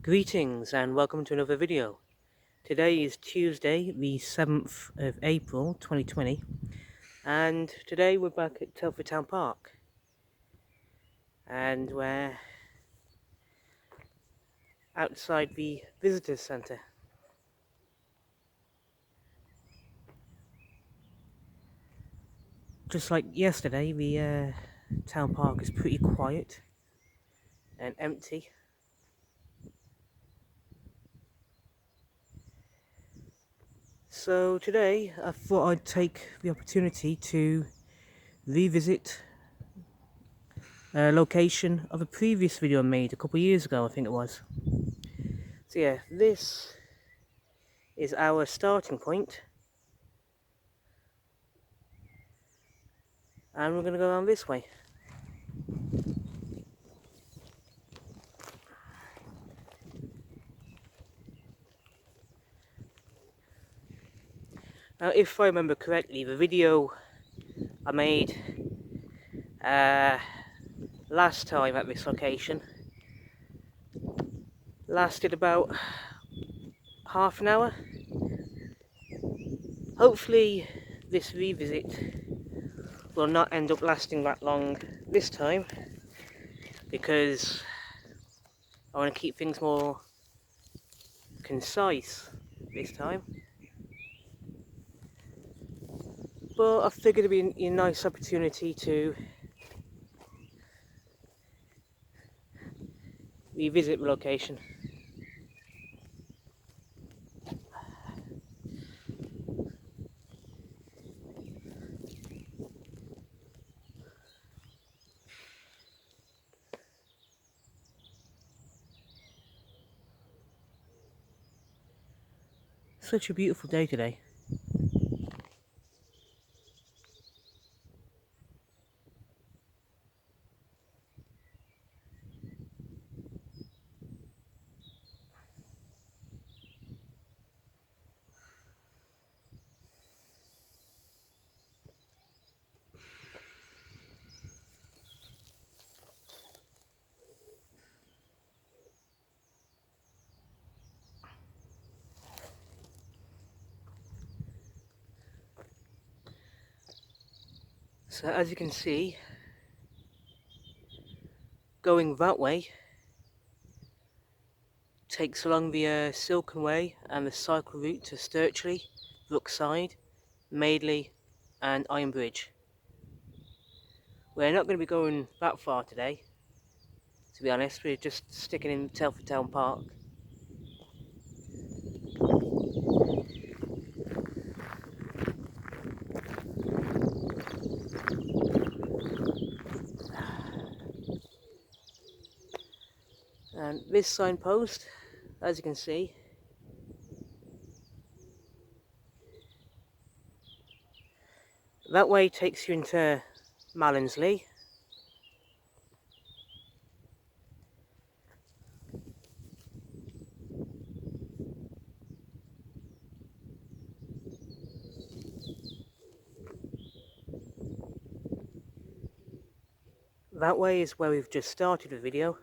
Greetings and welcome to another video. Today is Tuesday, the 7th of April 2020, and today we're back at Telford Town Park, and we're outside the visitors centre. Just like yesterday, the town park is pretty quiet and empty. So today I thought I'd take the opportunity to revisit a location of a previous video I made a couple of years ago, I think it was. So yeah, this is our starting point, and we're going to go around this way. Now, if I remember correctly, the video I made last time at this location lasted about half an hour. Hopefully this revisit will not end up lasting that long this time, because I want to keep things more concise this time. But I figured it'd be a nice opportunity to revisit the location. Such a beautiful day today. So as you can see, going that way takes along the Silken Way and the cycle route to Sturchley, Brookside, Madeley and Iron Bridge. We're not going to be going that far today, to be honest. We're just sticking in Telford Town Park. And this signpost, as you can see, that way takes you into Mallinsley. That way is where we've just started the video.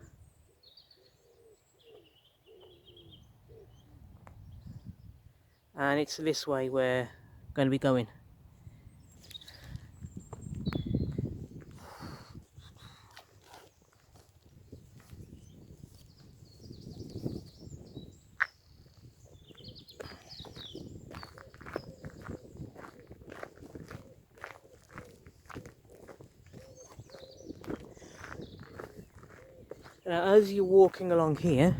And it's this way we're going to be going. Now, as you're walking along here,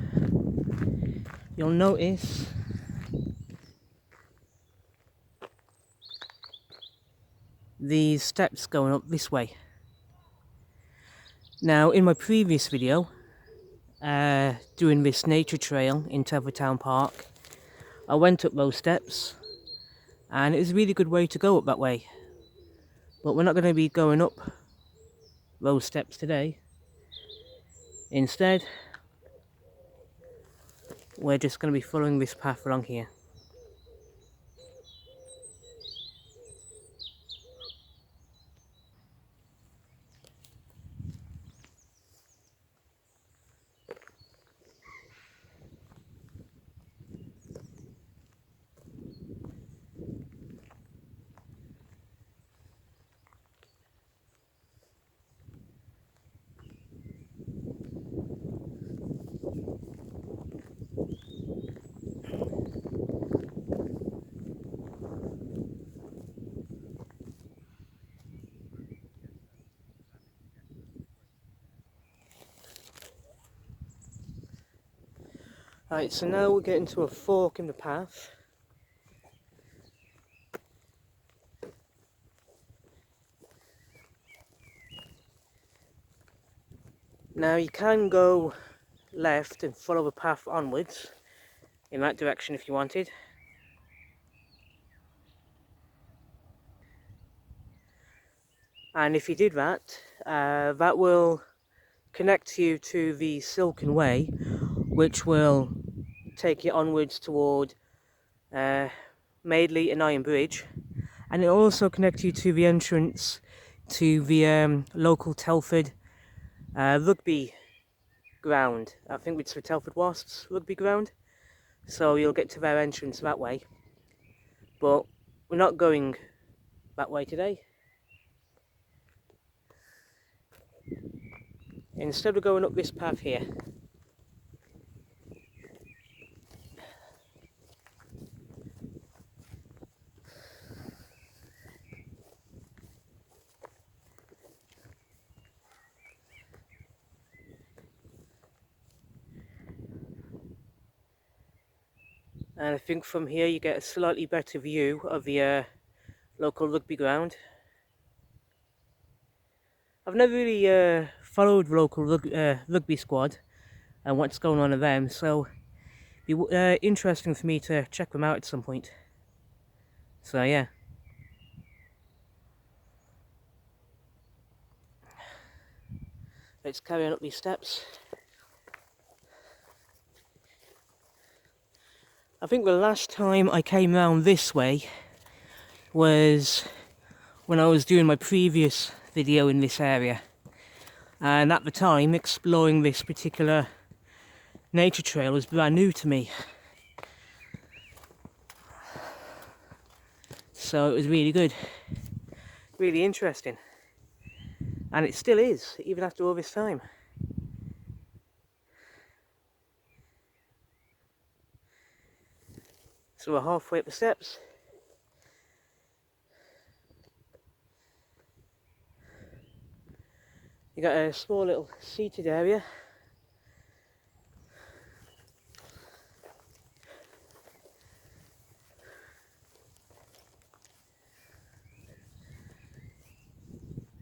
you'll notice these steps going up this way. Now, in my previous video, doing this nature trail in Telford Town Park, I went up those steps, and it was a really good way to go up that way. But we're not going to be going up those steps today. Instead, we're just going to be following this path along here. Right, so now we're getting to a fork in the path. Now you can go left and follow the path onwards in that direction if you wanted. And if you did that, that will connect you to the Silken Way, which will take you onwards toward Madeley and Iron Bridge, and it'll also connect you to the entrance to the local Telford rugby ground. I think it's the Telford Wasps rugby ground, so you'll get to their entrance that way. But we're not going that way today. Instead of going up this path here. And I think from here you get a slightly better view of the local rugby ground. I've never really followed the local rugby squad and what's going on with them, so it'd be interesting for me to check them out at some point. So yeah. Let's carry on up these steps. I think the last time I came round this way was when I was doing my previous video in this area, and at the time exploring this particular nature trail was brand new to me, so it was really good, really interesting, and it still is even after all this time. So we're halfway up the steps. You got a small little seated area.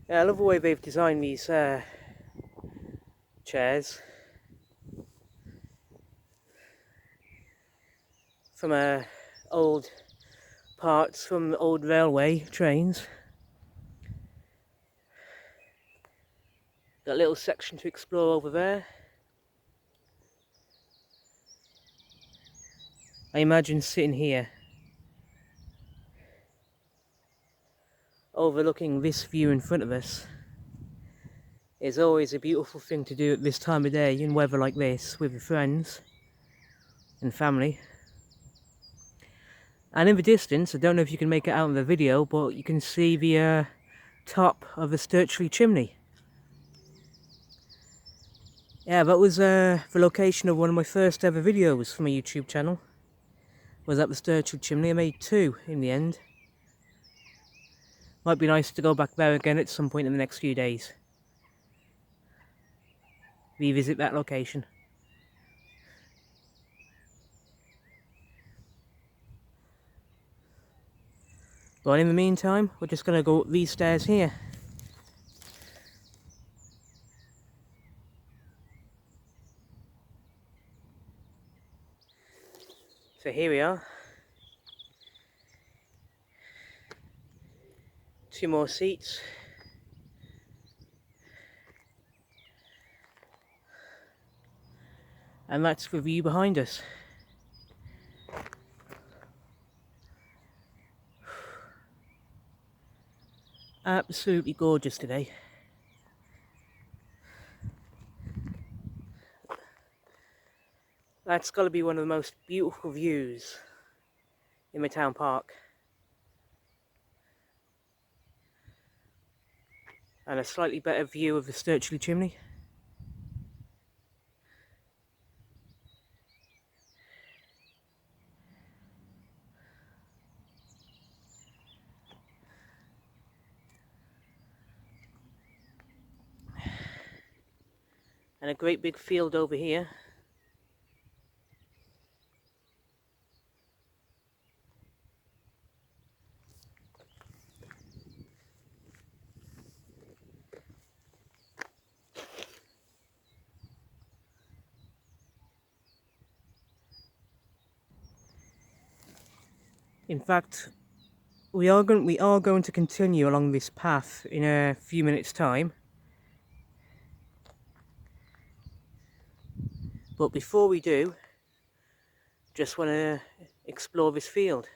Yeah, I love the way they've designed these chairs from old parts from old railway trains. Got a little section to explore over there. I imagine sitting here overlooking this view in front of us is always a beautiful thing to do at this time of day in weather like this with your friends and family. And in the distance, I don't know if you can make it out in the video, but you can see the top of the Sturchley chimney. Yeah, that was the location of one of my first ever videos for my YouTube channel. Was at the Sturchley chimney. I made 2 in the end. Might be nice to go back there again at some point in the next few days. Revisit that location. But in the meantime, we're just going to go up these stairs here. So here we are. 2 more seats. And that's the view behind us. Absolutely gorgeous today. That's got to be one of the most beautiful views in my town park. And a slightly better view of the Sturchley chimney. And a great big field over here. In fact, we are going to continue along this path in a few minutes' time. But before we do, just want to explore this field.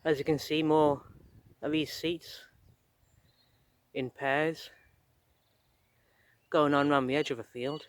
As you can see, more of these seats in pairs going on around the edge of a field.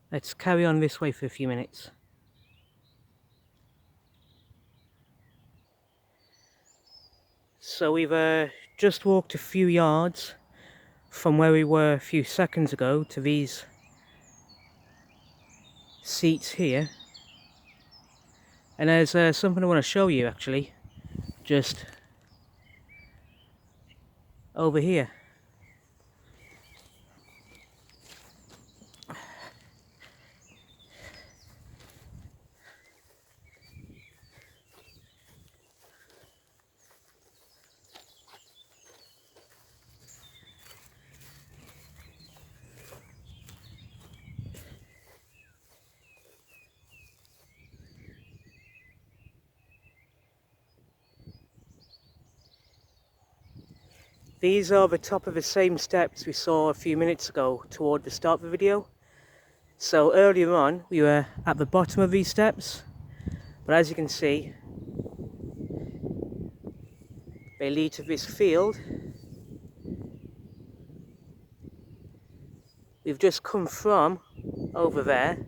Let's carry on this way for a few minutes. So we've just walked a few yards from where we were a few seconds ago to these seats here. And there's something I want to show you actually, just over here. These are the top of the same steps we saw a few minutes ago toward the start of the video. So earlier on we were at the bottom of these steps, but as you can see they lead to this field. We've just come from over there.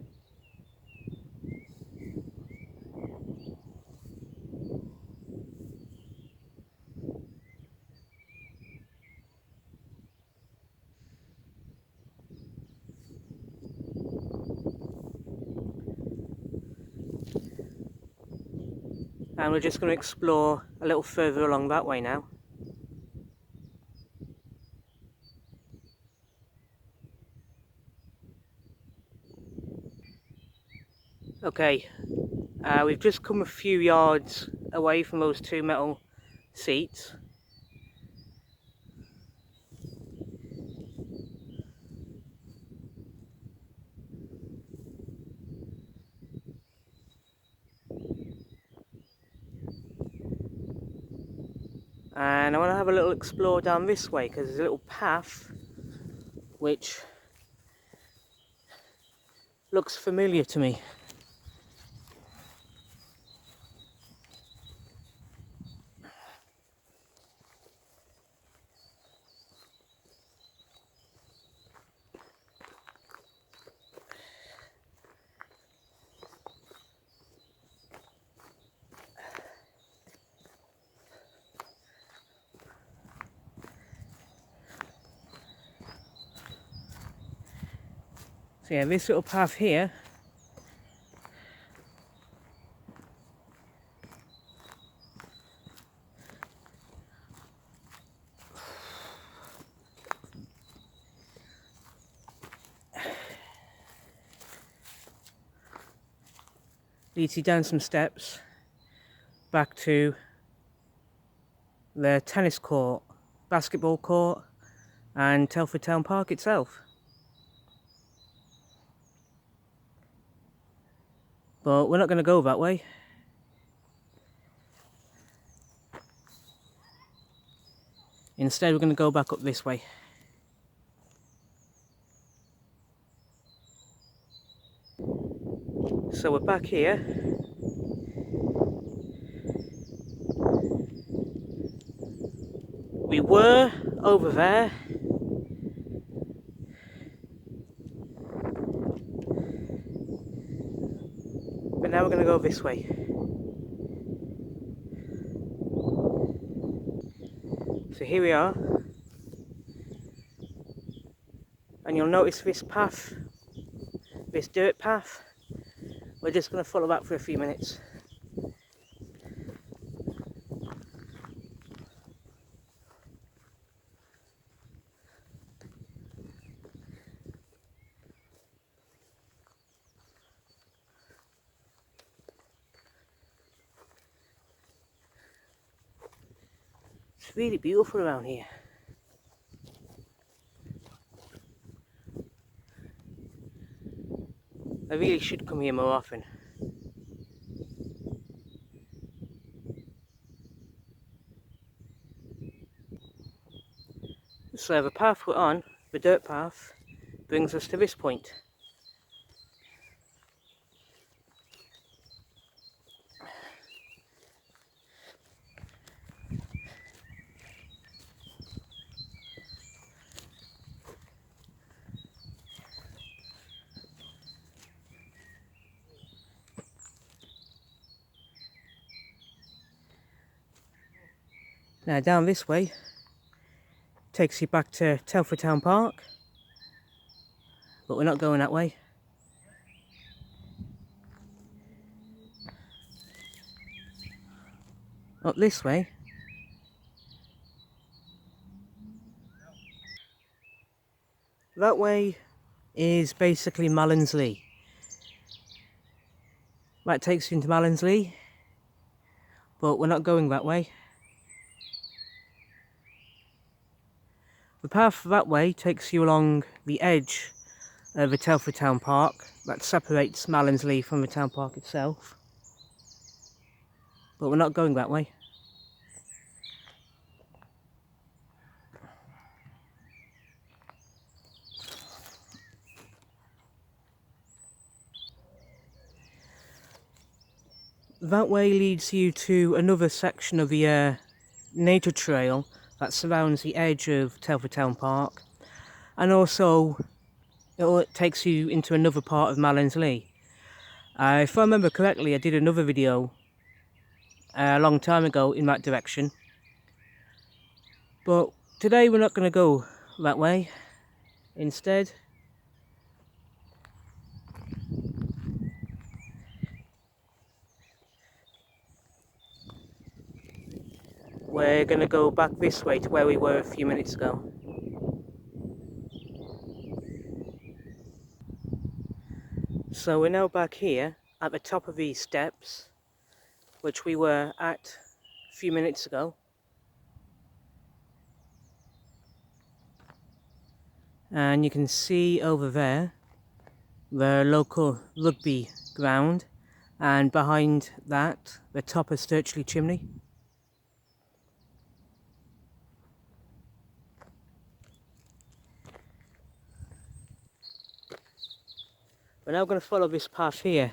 And we're just going to explore a little further along that way now. Okay, we've just come a few yards away from those two metal seats. And I want to have a little explore down this way because there's a little path which looks familiar to me. So yeah, this little path here leads you down some steps back to the tennis court, basketball court and Telford Town Park itself. But we're not going to go that way. Instead we're going to go back up this way. So we're back here. We were over there. But now we're going to go this way. So here we are, and you'll notice this path, this dirt path. We're just going to follow that for a few minutes. It's really beautiful around here. I really should come here more often. So the path we're on, the dirt path, brings us to this point. Now down this way takes you back to Telford Town Park, but we're not going that way. Up this way. That way is basically Mallinsley. That takes you into Mallinsley, but we're not going that way. The path that way takes you along the edge of the Telford Town Park that separates Mallinsley from the town park itself. But we're not going that way. That way leads you to another section of the nature trail that surrounds the edge of Telford Town Park, and also it takes you into another part of Mallinsley. If I remember correctly, I did another video a long time ago in that direction, but today we're not going to go that way. Instead, we're going to go back this way to where we were a few minutes ago. So we're now back here at the top of these steps, which we were at a few minutes ago. And you can see over there the local rugby ground, and behind that the top of Sturchley Chimney. We're now going to follow this path here.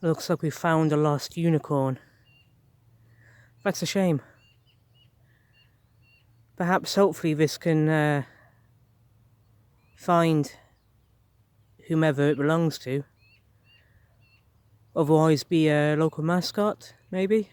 Looks like we found a lost unicorn. That's a shame. Perhaps, hopefully, this can find whomever it belongs to. otherwise be a local mascot, maybe.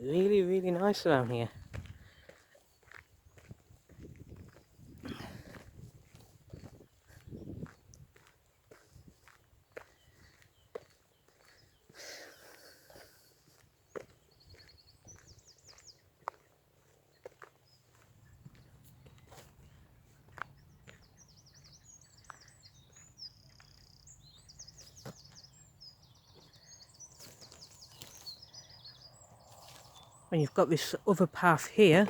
Really nice around here. And you've got this other path here.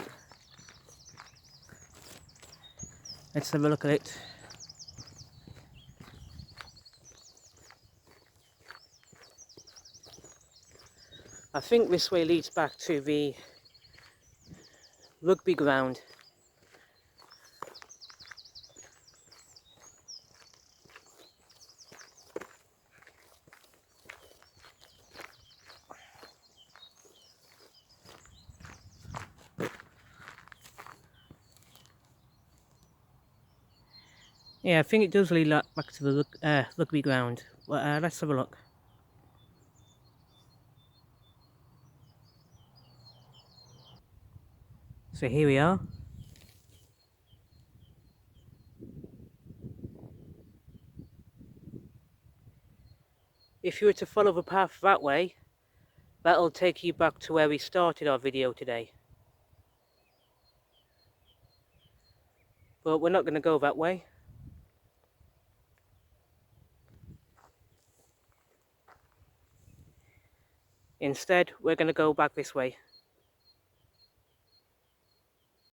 Let's have a look at it. I think this way leads back to the rugby ground. Yeah, I think it does lead back to the rugby ground. Well, let's have a look. So here we are. If you were to follow the path that way, that'll take you back to where we started our video today. But we're not going to go that way. Instead, we're going to go back this way.